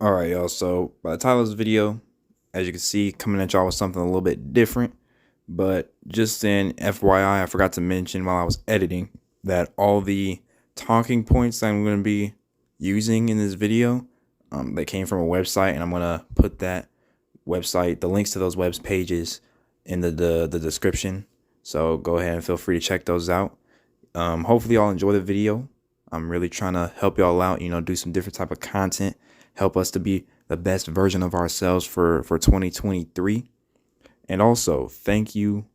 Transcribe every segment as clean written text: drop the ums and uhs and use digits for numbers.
Alright, y'all, so by the title of this video, as you can see, coming at y'all with something a little bit different, but just in FYI, I forgot to mention while I was editing that all the talking points that I'm going to be using in this video, they came from a website, and I'm going to put that website, the links to those web pages in the description, so go ahead and feel free to check those out. Hopefully y'all enjoy the video. I'm really trying to help y'all out, do some different type of content, help us to be the best version of ourselves for 2023. And also, thank you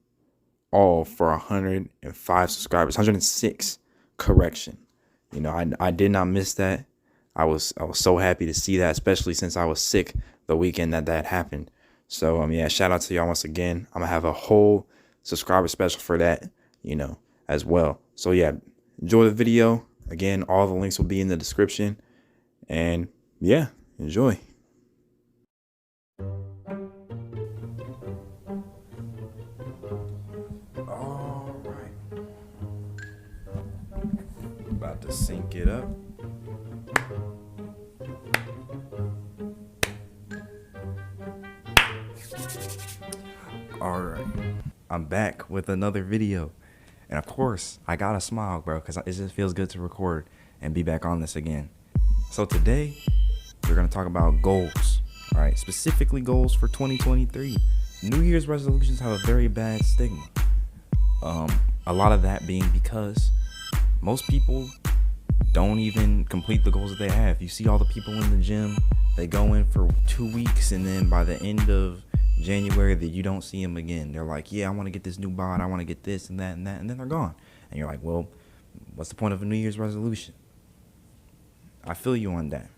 all for 105 subscribers, 106 correction. I did not miss that. I was so happy to see that, especially since I was sick the weekend that happened. So yeah, shout out to y'all once again. I'm gonna have a whole subscriber special for that, as well. So yeah, enjoy the video. Again, all the links will be in the description. And yeah, enjoy. All right. About to sync it up. All right. I'm back with another video. And of course, I gotta smile, bro, because it just feels good to record and be back on this again. So today, we're gonna talk about goals. All right, specifically goals for 2023. New Year's resolutions have a very bad stigma. A lot of that being because most people don't even complete the goals that they have. You see all the people in the gym, they go in for 2 weeks, and then by the end of January that you don't see them again. They're like, yeah, I want to get this new bod, I want to get this and that and that, and then they're gone. And you're like, well, what's the point of a New Year's resolution? I feel you on that.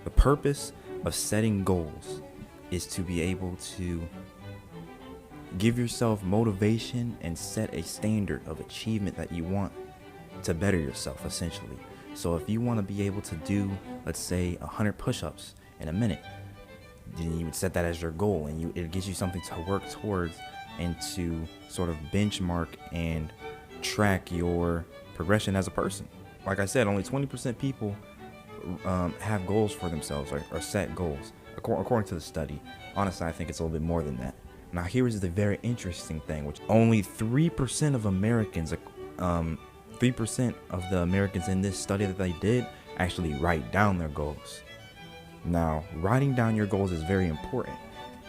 The purpose of setting goals is to be able to give yourself motivation and set a standard of achievement that you want to better yourself, essentially. So if you want to be able to do, let's say, 100 push-ups in a minute, then you would set that as your goal, and it gives you something to work towards and to sort of benchmark and track your progression as a person. Like I said, only 20% people have goals for themselves or set goals, according to the study. Honestly, I think it's a little bit more than that. Now, here is the very interesting thing, which only 3% of Americans, 3% of the Americans in this study that they did actually write down their goals. Now, writing down your goals is very important.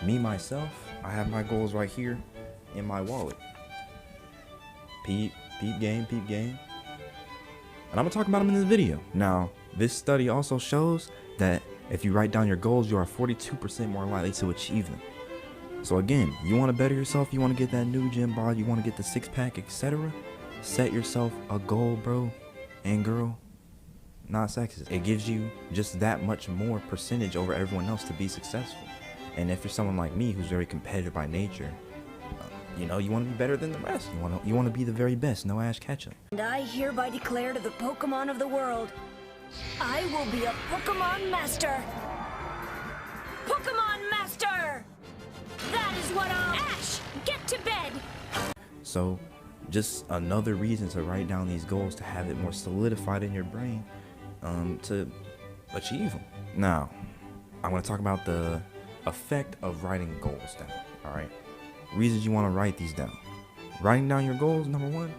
Me, myself, I have my goals right here in my wallet. Peep game. And I'm gonna talk about them in this video. Now, this study also shows that if you write down your goals, you are 42% more likely to achieve them. So again, you want to better yourself, you want to get that new gym bod, you want to get the six-pack, etc. Set yourself a goal, bro and girl. Not sexist. It gives you just that much more percentage over everyone else to be successful. And if you're someone like me who's very competitive by nature, you want to be better than the rest. You want to be the very best. No Ash Ketchum. And I hereby declare to the Pokemon of the world, I will be a Pokemon Master. Pokemon Master! That is what Ash, get to bed! So, just another reason to write down these goals, to have it more solidified in your brain, to achieve them. Now, I'm going to talk about the effect of writing goals down. All right, reasons you want to write these down. Writing down your goals, number one,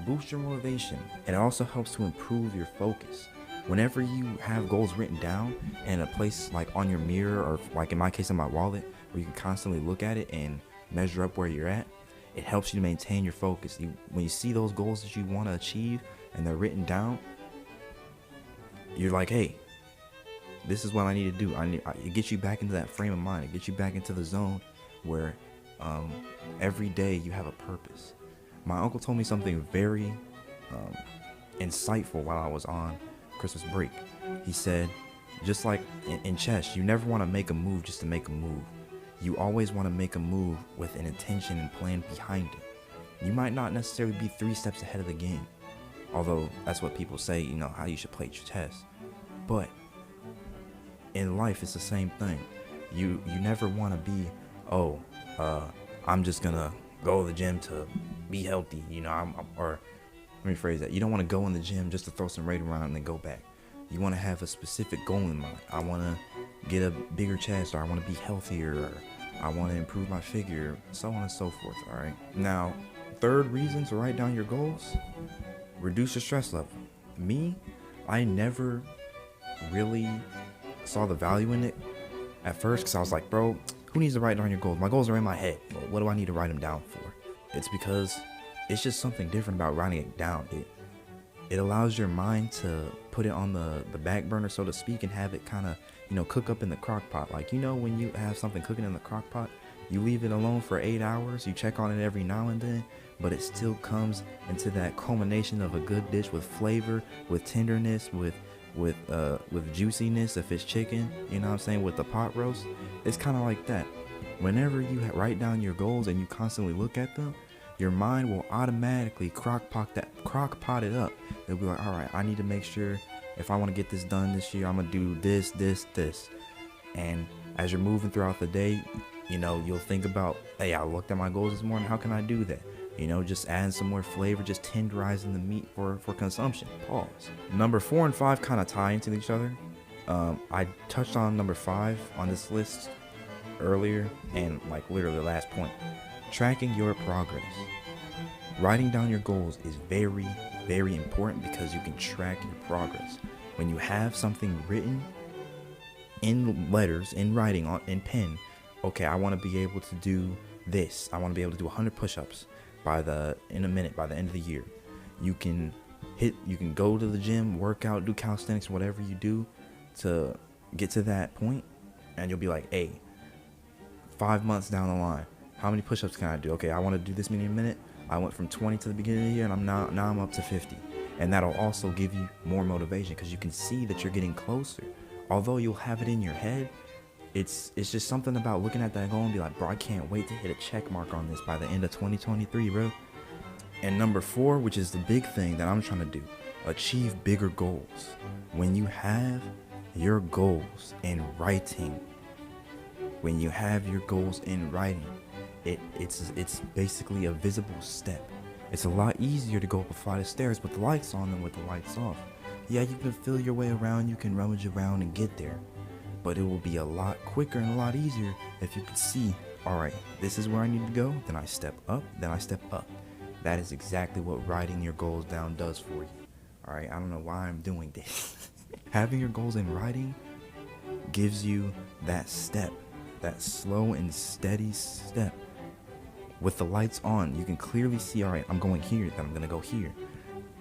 boost your motivation. And it also helps to improve your focus. Whenever you have goals written down in a place like on your mirror, or like in my case in my wallet, where you can constantly look at it and measure up where you're at, it helps you to maintain your focus. When you see those goals that you want to achieve and they're written down, you're like, hey, this is what I need to do. It gets you back into that frame of mind. It gets you back into the zone where every day you have a purpose. My uncle told me something very insightful while I was on Christmas break. He said, just like in chess, you never want to make a move just to make a move. You always want to make a move with an intention and plan behind it. You might not necessarily be 3 steps ahead of the game, although that's what people say, how you should play chess. But in life, it's the same thing. You never want to be, I'm just gonna go to the gym to be healthy, or let me rephrase that. You don't want to go in the gym just to throw some weight around and then go back. you want to have a specific goal in mind. I want to get a bigger chest, or I want to be healthier, or I want to improve my figure, so on and so forth. All right. Now, third reason to write down your goals: reduce your stress level. Me, I never really saw the value in it at first, because I was like, bro, who needs to write down your goals? My goals are in my head. What do I need to write them down for? It's because it's just something different about writing it down. It allows your mind to put it on the back burner, so to speak, and have it kind of, cook up in the crock pot. Like, when you have something cooking in the crock pot, you leave it alone for 8 hours, you check on it every now and then, but it still comes into that culmination of a good dish with flavor, with tenderness, with juiciness if it's chicken, with the pot roast. It's kind of like that. Whenever you write down your goals and you constantly look at them, your mind will automatically crock pot it up. It'll be like, all right, I need to make sure if I want to get this done this year, I'm gonna do this. And as you're moving throughout the day, you'll think about, hey, I looked at my goals this morning, how can I do that? Just adding some more flavor, just tenderizing the meat for consumption. Pause. Number 4 and 5 kind of tie into each other. I touched on number 5 on this list earlier, and like literally the last point: tracking your progress. Writing down your goals is very, very important because you can track your progress. When you have something written in letters, in writing, in pen, okay, I want to be able to do this. I want to be able to do 100 push-ups in a minute by the end of the year. You can go to the gym, work out, do calisthenics, whatever you do to get to that point, and you'll be like, hey, 5 months down the line, how many push-ups can I do? Okay, I want to do this many a minute. I went from 20 to the beginning of the year, and now I'm up to 50. And that'll also give you more motivation because you can see that you're getting closer. Although you'll have it in your head, it's just something about looking at that goal and be like, bro, I can't wait to hit a check mark on this by the end of 2023, bro. And number 4, which is the big thing that I'm trying to do, achieve bigger goals. When you have your goals in writing, it's basically a visible step. It's a lot easier to go up a flight of stairs with the lights on than with the lights off. Yeah, you can feel your way around, you can rummage around and get there, but it will be a lot quicker and a lot easier if you could see, all right, this is where I need to go, then I step up, then I step up. That is exactly what writing your goals down does for you. All right, I don't know why I'm doing this. Having your goals in writing gives you that step, that slow and steady step. With the lights on, you can clearly see, all right, I'm going here, then I'm going to go here.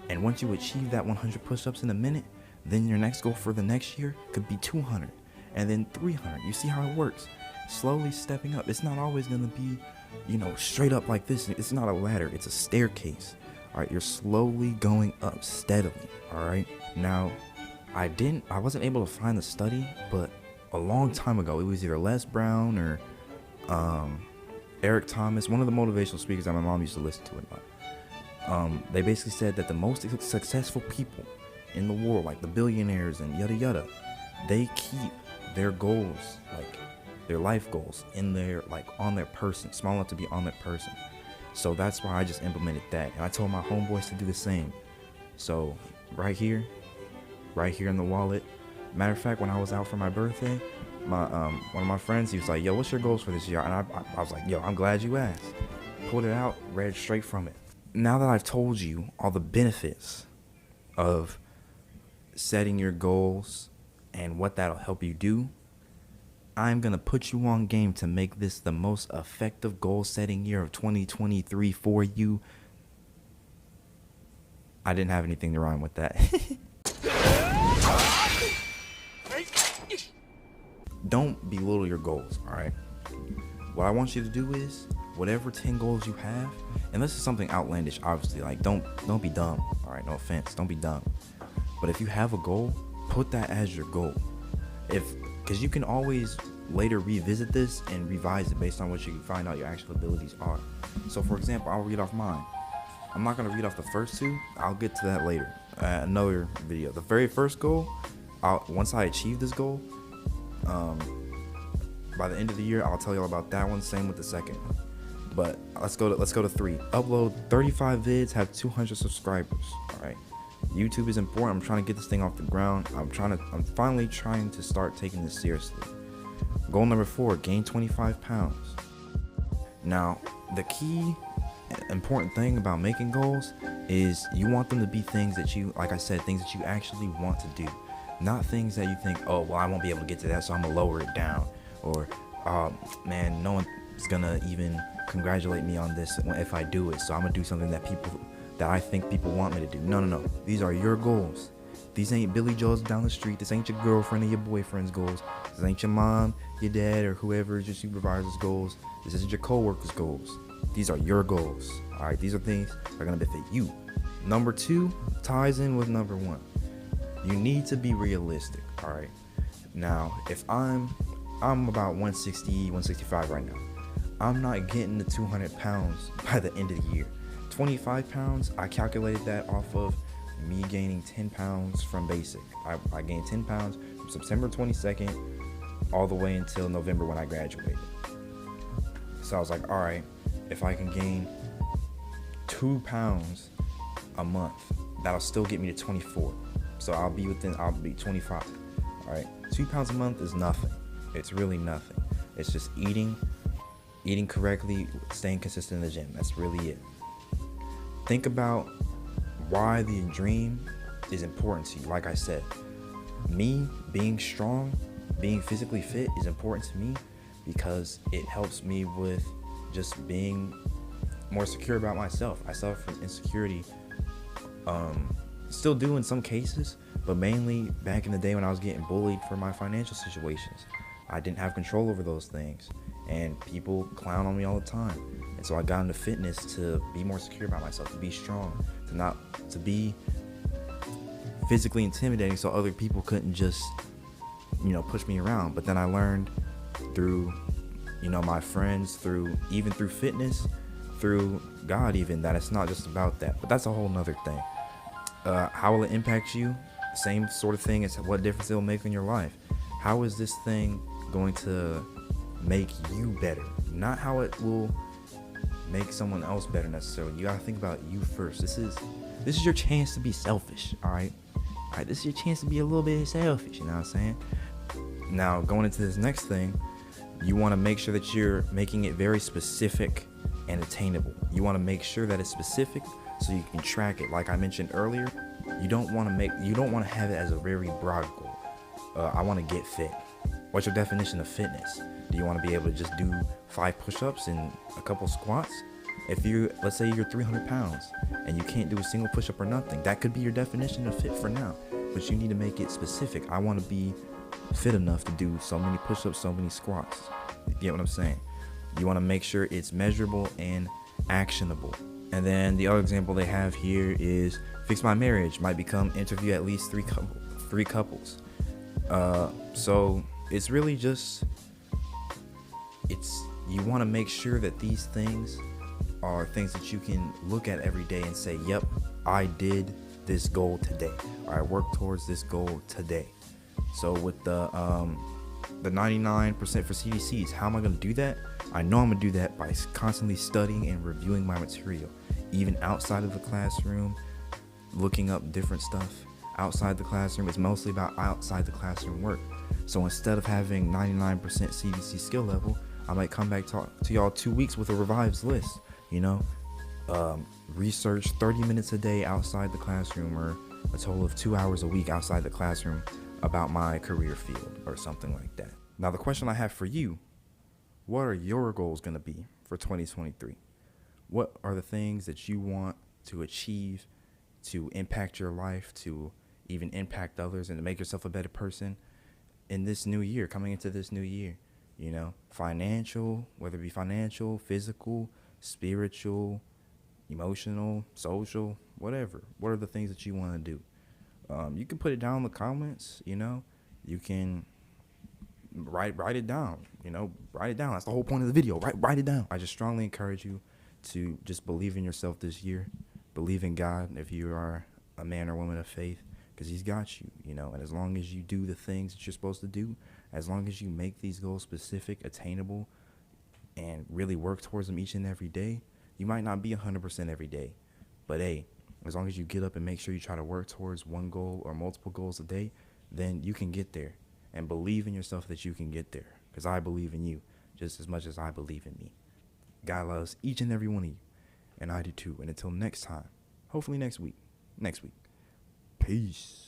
And once you achieve that 100 push-ups in a minute, then your next goal for the next year could be 200 and then 300. You see how it works? Slowly stepping up. It's not always going to be, straight up like this. It's not a ladder. It's a staircase. All right, you're slowly going up steadily. All right. Now, I wasn't able to find the study, but a long time ago, it was either Les Brown or Eric Thomas, one of the motivational speakers that my mom used to listen to a lot. They basically said that the most successful people in the world, like the billionaires and yada yada, they keep their goals, like their life goals, in their, like, on their person, small enough to be on their person. So that's why I just implemented that, and I told my homeboys to do the same. So right here in the wallet. Matter of fact, when I was out for my birthday, one of my friends, he was like, yo, what's your goals for this year? And I was like, yo, I'm glad you asked. Pulled it out, read straight from it. Now that I've told you all the benefits of setting your goals and what that'll help you do, I'm going to put you on game to make this the most effective goal setting year of 2023 for you. I didn't have anything to rhyme with that. Don't belittle your goals, all right? What I want you to do is, whatever 10 goals you have, and this is something outlandish, obviously, like don't be dumb, all right? No offense, don't be dumb. But if you have a goal, put that as your goal. Because you can always later revisit this and revise it based on what you find out your actual abilities are. So for example, I'll read off mine. I'm not going to read off the first 2. I'll get to that later, another video. The very first goal, once I achieve this goal, by the end of the year, I'll tell you all about that one. Same with the second one. But let's go to 3. Upload 35 vids, have 200 subscribers. All right. YouTube is important. I'm trying to get this thing off the ground. I'm finally trying to start taking this seriously. Goal number 4, gain 25 pounds. Now, the key important thing about making goals is you want them to be things that you, like I said, things that you actually want to do. Not things that you think, oh, well, I won't be able to get to that, so I'm gonna lower it down. Or, man, no one's gonna even congratulate me on this if I do it, so I'm gonna do something that I think people want me to do. No. These are your goals. These ain't Billy Joe's down the street. This ain't your girlfriend or your boyfriend's goals. This ain't your mom, your dad, or whoever is your supervisor's goals. This isn't your coworker's goals. These are your goals. All right, these are things that are gonna benefit you. Number 2 ties in with number 1. You need to be realistic. All right. Now, if I'm about 160, 165 right now. I'm not getting to 200 pounds by the end of the year. 25 pounds, I calculated that off of me gaining 10 pounds from basic. I gained 10 pounds from September 22nd all the way until November when I graduated. So I was like, all right, if I can gain 2 pounds a month, that'll still get me to 24. So I'll be 25. All right, 2 pounds a month is nothing. It's really nothing. It's just eating correctly, staying consistent in the gym. That's really it. Think about why the dream is important to you. Like I said, me being strong, being physically fit is important to me because it helps me with just being more secure about myself. I suffer from insecurity, still do in some cases, but mainly back in the day when I was getting bullied for my financial situations. I didn't have control over those things, and people clown on me all the time. And so I got into fitness to be more secure about myself, to be strong, to be physically intimidating so other people couldn't just, push me around. But then I learned through, my friends, through fitness, through God even, that it's not just about that. But that's a whole nother thing. How will it impact you? Same sort of thing as what difference it will make in your life. How is this thing going to make you better? Not how it will make someone else better necessarily. You gotta think about you first. This is your chance to be selfish. All right, this is your chance to be a little bit selfish. You know what I'm saying? Now, going into this next thing, you want to make sure that you're making it very specific and attainable. You want to make sure that it's specific so you can track it. Like I mentioned earlier, you don't want to have it as a very broad goal. I want to get fit. What's your definition of fitness? Do you want to be able to just do 5 push-ups and a couple squats? Let's say you're 300 pounds and you can't do a single push-up or nothing, that could be your definition of fit for now. But you need to make it specific. I want to be fit enough to do so many push-ups, so many squats. You get what I'm saying? You want to make sure it's measurable and actionable. And then the other example they have here is fix my marriage, might become interview at least 3 couples. So it's really just, you want to make sure that these things are things that you can look at every day and say, yep, I did this goal today, or I worked towards this goal today. So with the 99% for CDCs, how am I going to do that? I know I'm going to do that by constantly studying and reviewing my material, even outside of the classroom, looking up different stuff. Outside the classroom, it's mostly about outside the classroom work. So instead of having 99% CDC skill level, I might come back to y'all 2 weeks with a revised list, research 30 minutes a day outside the classroom, or a total of 2 hours a week outside the classroom about my career field or something like that. Now, the question I have for you, what are your goals going to be for 2023? What are the things that you want to achieve to impact your life, to even impact others, and to make yourself a better person in this new year, coming into this new year? Financial, whether it be financial, physical, spiritual, emotional, social, whatever. What are the things that you want to do? You can put it down in the comments. You can write it down. Write it down. That's the whole point of the video. Write it down. I just strongly encourage you to just believe in yourself this year. Believe in God if you are a man or woman of faith, because He's got you. And as long as you do the things that you're supposed to do, as long as you make these goals specific, attainable, and really work towards them each and every day, you might not be 100% every day, but hey, As long as you get up and make sure you try to work towards one goal or multiple goals a day, then you can get there. And believe in yourself that you can get there. Because I believe in you just as much as I believe in me. God loves each and every one of you. And I do too. And until next time, hopefully next week. Peace.